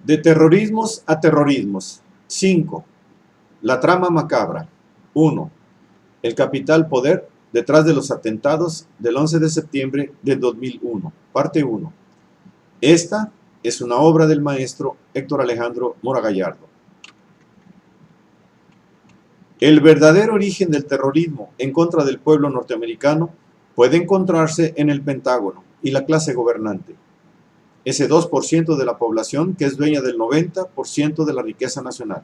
De terrorismos a terrorismos. 5. La trama macabra. 1. El capital poder detrás de los atentados del 11 de septiembre de 2001. Parte 1. Esta es una obra del maestro Héctor Alejandro Mora Gallardo. El verdadero origen del terrorismo en contra del pueblo norteamericano puede encontrarse en el Pentágono y la clase gobernante. Ese 2% de la población que es dueña del 90% de la riqueza nacional.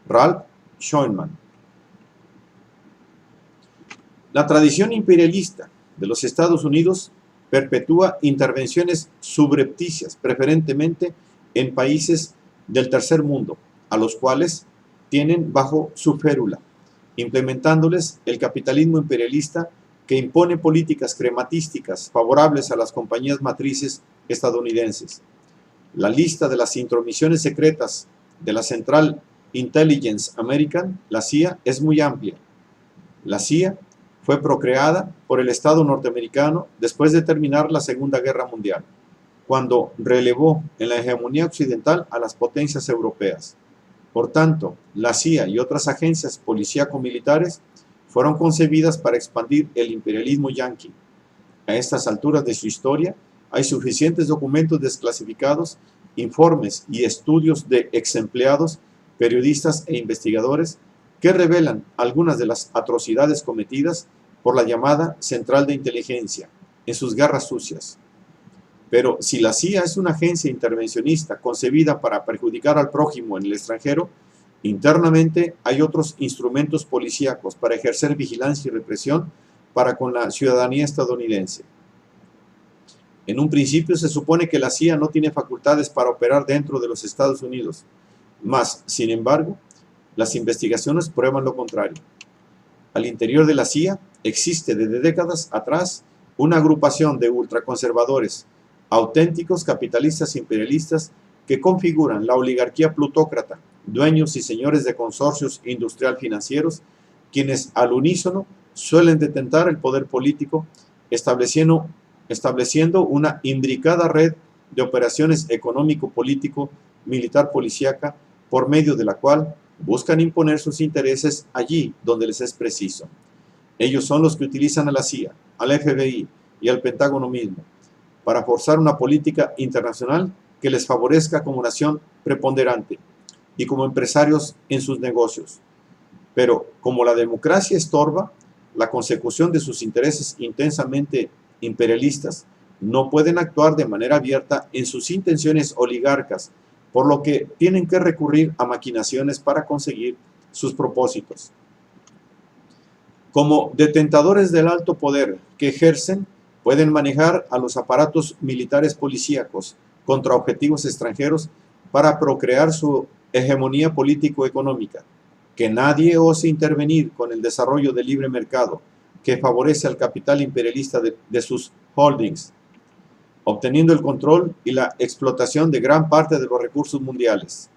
Ralph Scheuermann. La tradición imperialista de los Estados Unidos perpetúa intervenciones subrepticias, preferentemente en países del tercer mundo, a los cuales tienen bajo su férula, implementándoles el capitalismo imperialista que impone políticas crematísticas favorables a las compañías matrices estadounidenses. La lista de las intromisiones secretas de la Central Intelligence American, la CIA, es muy amplia. La CIA fue procreada por el Estado norteamericano después de terminar la Segunda Guerra Mundial, cuando relevó en la hegemonía occidental a las potencias europeas. Por tanto, la CIA y otras agencias policíaco-militares fueron concebidas para expandir el imperialismo yanqui. A estas alturas de su historia, hay suficientes documentos desclasificados, informes y estudios de exempleados, periodistas e investigadores que revelan algunas de las atrocidades cometidas por la llamada Central de Inteligencia en sus guerras sucias. Pero si la CIA es una agencia intervencionista concebida para perjudicar al prójimo en el extranjero, internamente hay otros instrumentos policíacos para ejercer vigilancia y represión para con la ciudadanía estadounidense. En un principio se supone que la CIA no tiene facultades para operar dentro de los Estados Unidos, mas, sin embargo, las investigaciones prueban lo contrario. Al interior de la CIA existe desde décadas atrás una agrupación de ultraconservadores, auténticos capitalistas imperialistas que configuran la oligarquía plutócrata, dueños y señores de consorcios industrial financieros, quienes al unísono suelen detentar el poder político, estableciendo una imbricada red de operaciones económico-político, militar-policíaca, por medio de la cual buscan imponer sus intereses allí donde les es preciso. Ellos son los que utilizan a la CIA, al FBI y al Pentágono mismo, para forzar una política internacional que les favorezca como nación preponderante y como empresarios en sus negocios. Pero como la democracia estorba la consecución de sus intereses intensamente imperialistas, no pueden actuar de manera abierta en sus intenciones oligarcas, por lo que tienen que recurrir a maquinaciones para conseguir sus propósitos. Como detentadores del alto poder que ejercen, pueden manejar a los aparatos militares policíacos contra objetivos extranjeros para procrear su hegemonía político-económica. Que nadie ose intervenir con el desarrollo del libre mercado que favorece al capital imperialista de sus holdings, obteniendo el control y la explotación de gran parte de los recursos mundiales,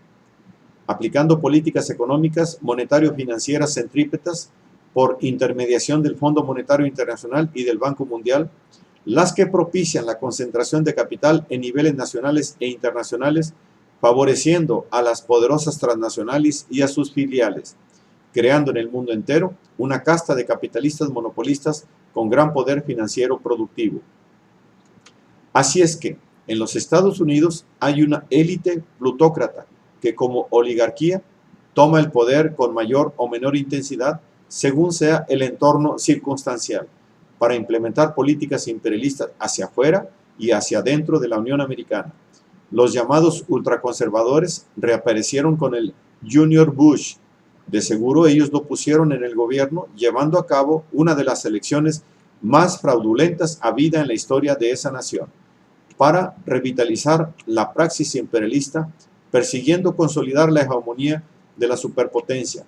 aplicando políticas económicas monetario-financieras centrípetas por intermediación del Fondo Monetario Internacional y del Banco Mundial, las que propician la concentración de capital en niveles nacionales e internacionales, favoreciendo a las poderosas transnacionales y a sus filiales, creando en el mundo entero una casta de capitalistas monopolistas con gran poder financiero productivo. Así es que, en los Estados Unidos hay una élite plutócrata que como oligarquía toma el poder con mayor o menor intensidad según sea el entorno circunstancial, para implementar políticas imperialistas hacia afuera y hacia adentro de la Unión Americana. Los llamados ultraconservadores reaparecieron con el Junior Bush. De seguro ellos lo pusieron en el gobierno, llevando a cabo una de las elecciones más fraudulentas habida en la historia de esa nación, para revitalizar la praxis imperialista, persiguiendo consolidar la hegemonía de la superpotencia,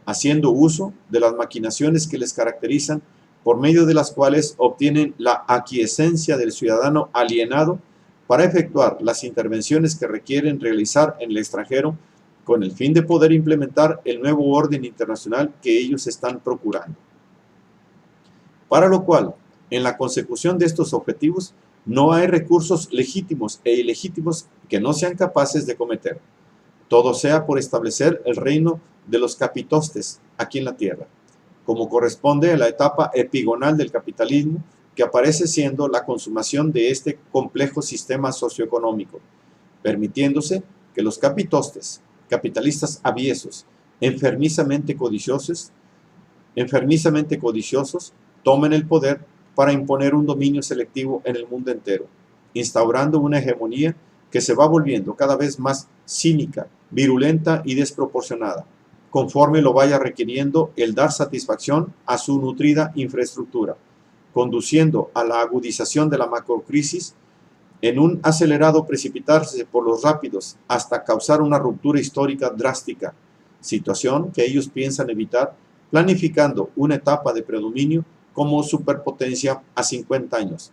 haciendo uso de las maquinaciones que les caracterizan, por medio de las cuales obtienen la aquiescencia del ciudadano alienado para efectuar las intervenciones que requieren realizar en el extranjero con el fin de poder implementar el nuevo orden internacional que ellos están procurando. Para lo cual, en la consecución de estos objetivos, No hay recursos legítimos e ilegítimos que no sean capaces de cometer. Todo sea por establecer el reino de los capitostes aquí en la tierra, como corresponde a la etapa epigonal del capitalismo, que aparece siendo la consumación de este complejo sistema socioeconómico, permitiéndose que los capitostes, capitalistas aviesos, enfermizamente codiciosos, tomen el poder para imponer un dominio selectivo en el mundo entero, instaurando una hegemonía que se va volviendo cada vez más cínica, virulenta y desproporcionada, conforme lo vaya requiriendo el dar satisfacción a su nutrida infraestructura, conduciendo a la agudización de la macrocrisis en un acelerado precipitarse por los rápidos hasta causar una ruptura histórica drástica, situación que ellos piensan evitar planificando una etapa de predominio como superpotencia a 50 años,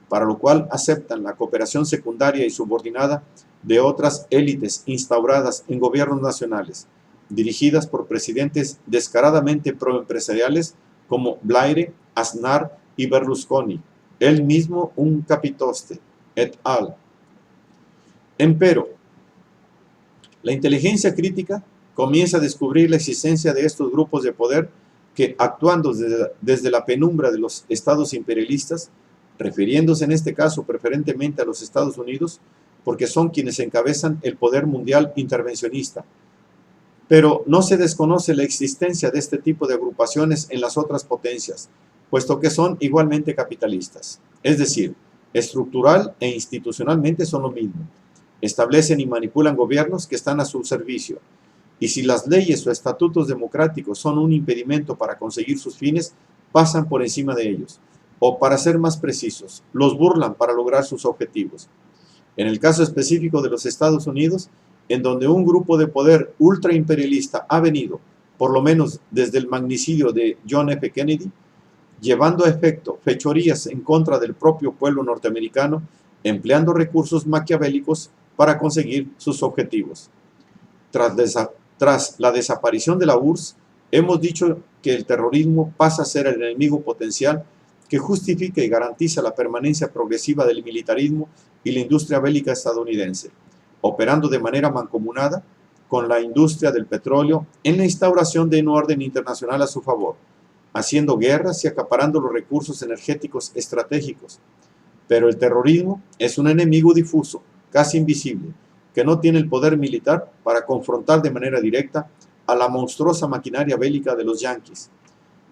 para lo cual aceptan la cooperación secundaria y subordinada de otras élites instauradas en gobiernos nacionales, dirigidas por presidentes descaradamente proempresariales como Blair, Aznar y Berlusconi, él mismo un capitoste, et al. Empero, la inteligencia crítica comienza a descubrir la existencia de estos grupos de poder que, actuando desde la penumbra de los estados imperialistas, refiriéndose en este caso preferentemente a los Estados Unidos, porque son quienes encabezan el poder mundial intervencionista. Pero no se desconoce la existencia de este tipo de agrupaciones en las otras potencias, puesto que son igualmente capitalistas. Es decir, estructural e institucionalmente son lo mismo. Establecen y manipulan gobiernos que están a su servicio. Y si las leyes o estatutos democráticos son un impedimento para conseguir sus fines, pasan por encima de ellos. O, para ser más precisos, los burlan para lograr sus objetivos. En el caso específico de los Estados Unidos, en donde un grupo de poder ultraimperialista ha venido, por lo menos desde el magnicidio de John F. Kennedy, llevando a efecto fechorías en contra del propio pueblo norteamericano, empleando recursos maquiavélicos para conseguir sus objetivos. Tras la desaparición de la URSS, hemos dicho que el terrorismo pasa a ser el enemigo potencial que justifica y garantiza la permanencia progresiva del militarismo y la industria bélica estadounidense, operando de manera mancomunada con la industria del petróleo en la instauración de un orden internacional a su favor, haciendo guerras y acaparando los recursos energéticos estratégicos. Pero el terrorismo es un enemigo difuso, casi invisible, que no tiene el poder militar para confrontar de manera directa a la monstruosa maquinaria bélica de los yanquis.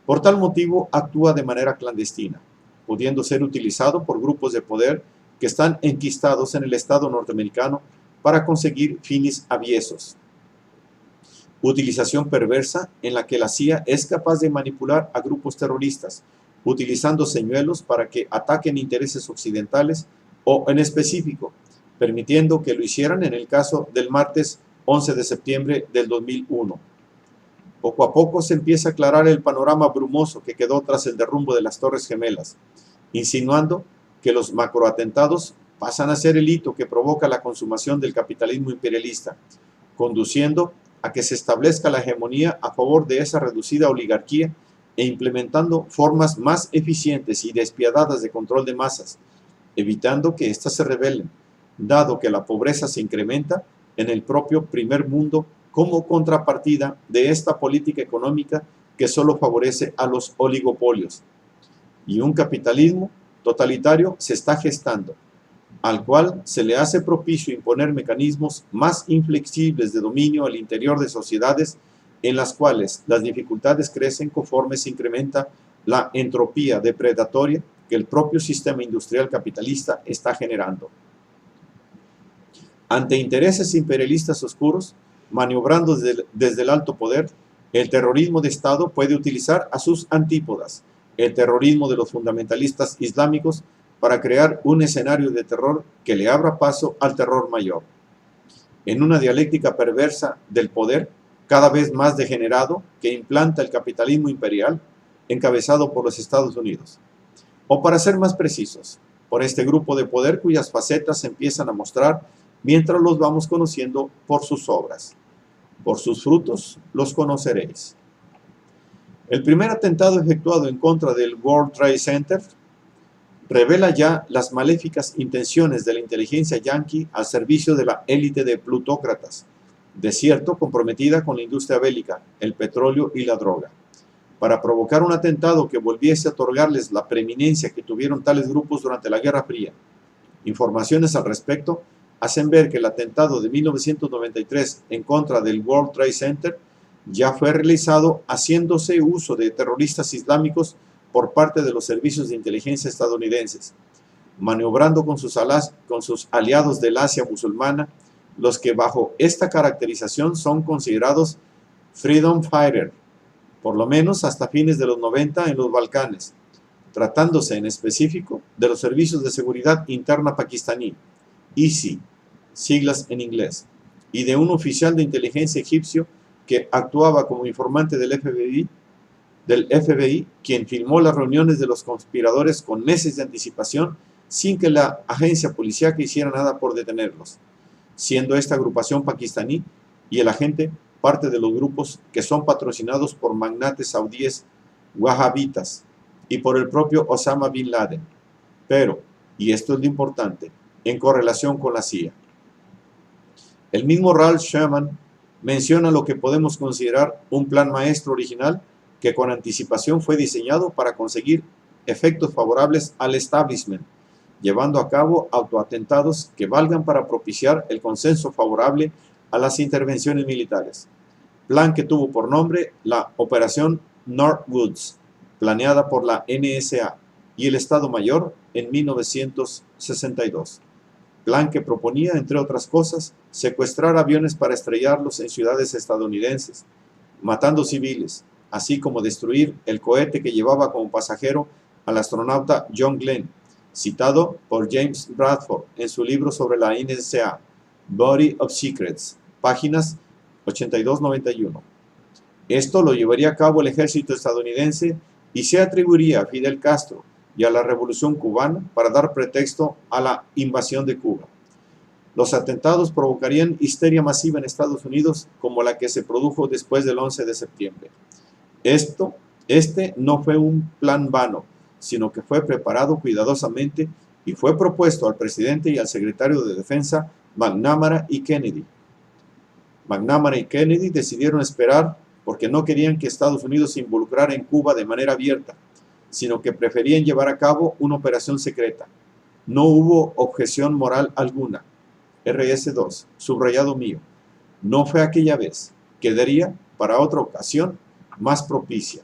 Por tal motivo, actúa de manera clandestina, pudiendo ser utilizado por grupos de poder que están enquistados en el Estado norteamericano para conseguir fines aviesos. Utilización perversa en la que la CIA es capaz de manipular a grupos terroristas, utilizando señuelos para que ataquen intereses occidentales o, en específico, permitiendo que lo hicieran en el caso del martes 11 de septiembre del 2001. Poco a poco se empieza a aclarar el panorama brumoso que quedó tras el derrumbe de las Torres Gemelas, insinuando que los macroatentados pasan a ser el hito que provoca la consumación del capitalismo imperialista, conduciendo a que se establezca la hegemonía a favor de esa reducida oligarquía e implementando formas más eficientes y despiadadas de control de masas, evitando que éstas se rebelen, dado que la pobreza se incrementa en el propio primer mundo como contrapartida de esta política económica que solo favorece a los oligopolios. Y un capitalismo totalitario se está gestando, al cual se le hace propicio imponer mecanismos más inflexibles de dominio al interior de sociedades en las cuales las dificultades crecen conforme se incrementa la entropía depredatoria que el propio sistema industrial capitalista está generando. Ante intereses imperialistas oscuros, maniobrando desde el alto poder, el terrorismo de Estado puede utilizar a sus antípodas, el terrorismo de los fundamentalistas islámicos, para crear un escenario de terror que le abra paso al terror mayor. En una dialéctica perversa del poder, cada vez más degenerado, que implanta el capitalismo imperial, encabezado por los Estados Unidos. O, para ser más precisos, por este grupo de poder cuyas facetas se empiezan a mostrar mientras los vamos conociendo por sus obras. Por sus frutos los conoceréis. El primer atentado efectuado en contra del World Trade Center revela ya las maléficas intenciones de la inteligencia yanqui al servicio de la élite de plutócratas, de cierto comprometida con la industria bélica, el petróleo y la droga, para provocar un atentado que volviese a otorgarles la preeminencia que tuvieron tales grupos durante la Guerra Fría. Informaciones al respecto hacen ver que el atentado de 1993 en contra del World Trade Center ya fue realizado haciéndose uso de terroristas islámicos por parte de los servicios de inteligencia estadounidenses, maniobrando con sus aliados del Asia musulmana, los que bajo esta caracterización son considerados Freedom Fighter, por lo menos hasta fines de los 90 en los Balcanes, tratándose en específico de los servicios de seguridad interna pakistaní, ISI, siglas en inglés, y de un oficial de inteligencia egipcio que actuaba como informante del FBI, quien filmó las reuniones de los conspiradores con meses de anticipación sin que la agencia policíaca hiciera nada por detenerlos, siendo esta agrupación pakistaní y el agente parte de los grupos que son patrocinados por magnates saudíes wahhabitas y por el propio Osama Bin Laden, pero, y esto es lo importante, en correlación con la CIA. El mismo Ralph Sherman menciona lo que podemos considerar un plan maestro original que con anticipación fue diseñado para conseguir efectos favorables al establishment, llevando a cabo autoatentados que valgan para propiciar el consenso favorable a las intervenciones militares. Plan que tuvo por nombre la Operación Northwoods, planeada por la NSA y el Estado Mayor en 1962. Plan que proponía, entre otras cosas, secuestrar aviones para estrellarlos en ciudades estadounidenses, matando civiles, así como destruir el cohete que llevaba como pasajero al astronauta John Glenn, citado por James Bradford en su libro sobre la NSA, Body of Secrets, páginas 82-91. Esto lo llevaría a cabo el ejército estadounidense y se atribuiría a Fidel Castro y a la Revolución Cubana para dar pretexto a la invasión de Cuba. Los atentados provocarían histeria masiva en Estados Unidos como la que se produjo después del 11 de septiembre. Este no fue un plan vano, sino que fue preparado cuidadosamente y fue propuesto al presidente y al secretario de Defensa McNamara y Kennedy. McNamara y Kennedy decidieron esperar porque no querían que Estados Unidos se involucrara en Cuba de manera abierta, sino que preferían llevar a cabo una operación secreta. No hubo objeción moral alguna. RS2, subrayado mío. No fue aquella vez. Quedaría para otra ocasión más propicia.